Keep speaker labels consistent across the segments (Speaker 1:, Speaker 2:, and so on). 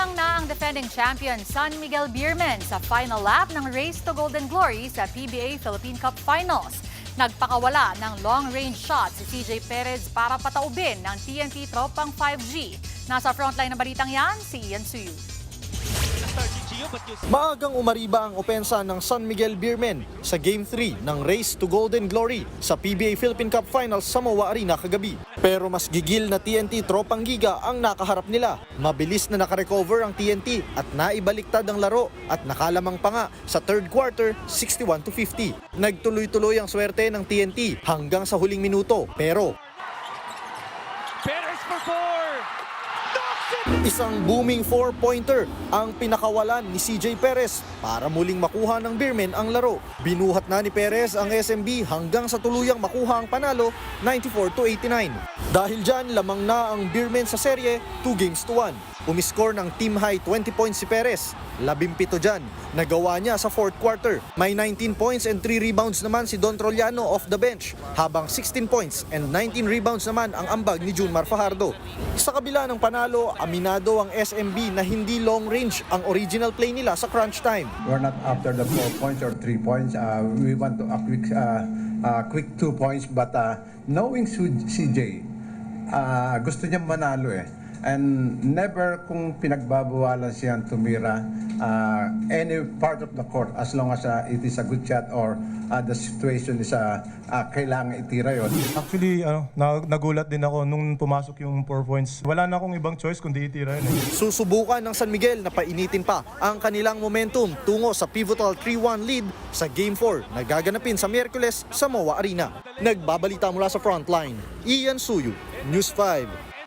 Speaker 1: Lamang na ang defending champion San Miguel Beermen sa final lap ng Race to Golden Glory sa PBA Philippine Cup Finals. Nagpakawala ng long-range shot si CJ Perez para pataubin ng TNT tropang 5G. Nasa frontline ng balitang yan, si Ian Suyu.
Speaker 2: Maagang umariba ang opensa ng San Miguel Beermen sa Game 3 ng Race to Golden Glory sa PBA Philippine Cup Finals sa MOA Arena kagabi. Pero mas gigil na TNT tropang giga ang nakaharap nila. Mabilis na nakarecover ang TNT at naibaliktad ang laro at nakalamang pa nga sa third quarter 61-50. Nagtuloy-tuloy ang swerte ng TNT hanggang sa huling minuto pero
Speaker 3: Perez for four!
Speaker 2: isang booming 4-pointer ang pinakawalan ni CJ Perez para muling makuha ng Beermen ang laro. Binuhat na ni Perez ang SMB hanggang sa tuluyang makuha ang panalo 94-89. Dahil dyan, lamang na ang Beermen sa serye 2-1. Umiscore ng team high 20 points si Perez, 17 dyan. Nagawa niya sa fourth quarter. May 19 points and 3 rebounds naman si Don Trollano off the bench, habang 16 points and 19 rebounds naman ang ambag ni Junmar Fajardo. Sa kabila ng panalo, aminado ang SMB na hindi long range ang original play nila sa crunch time.
Speaker 4: We're not after the 4 points or 3 points. We want to a quick 2 points, but knowing CJ, gusto niya manalo eh. And never kung pinagbabawalan siyang tumira any part of the court as long as it is a good shot or the situation is kailangan itira yon.
Speaker 5: Actually, nagulat din ako nung pumasok yung 4 points. Wala na akong ibang choice kundi itira yun.
Speaker 2: Susubukan ng San Miguel na painitin pa ang kanilang momentum tungo sa pivotal 3-1 lead sa Game 4 na gaganapin sa Miyerkules sa MOA Arena. Nagbabalita mula sa frontline, Ian Suyu, News 5.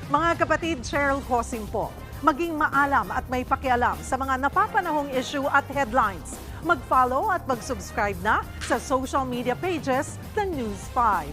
Speaker 6: Mga kapatid, Cheryl Cosing po. Maging maalam at may pakialam sa mga napapanahong issue at headlines. Mag-follow at mag-subscribe na sa social media pages ng News 5.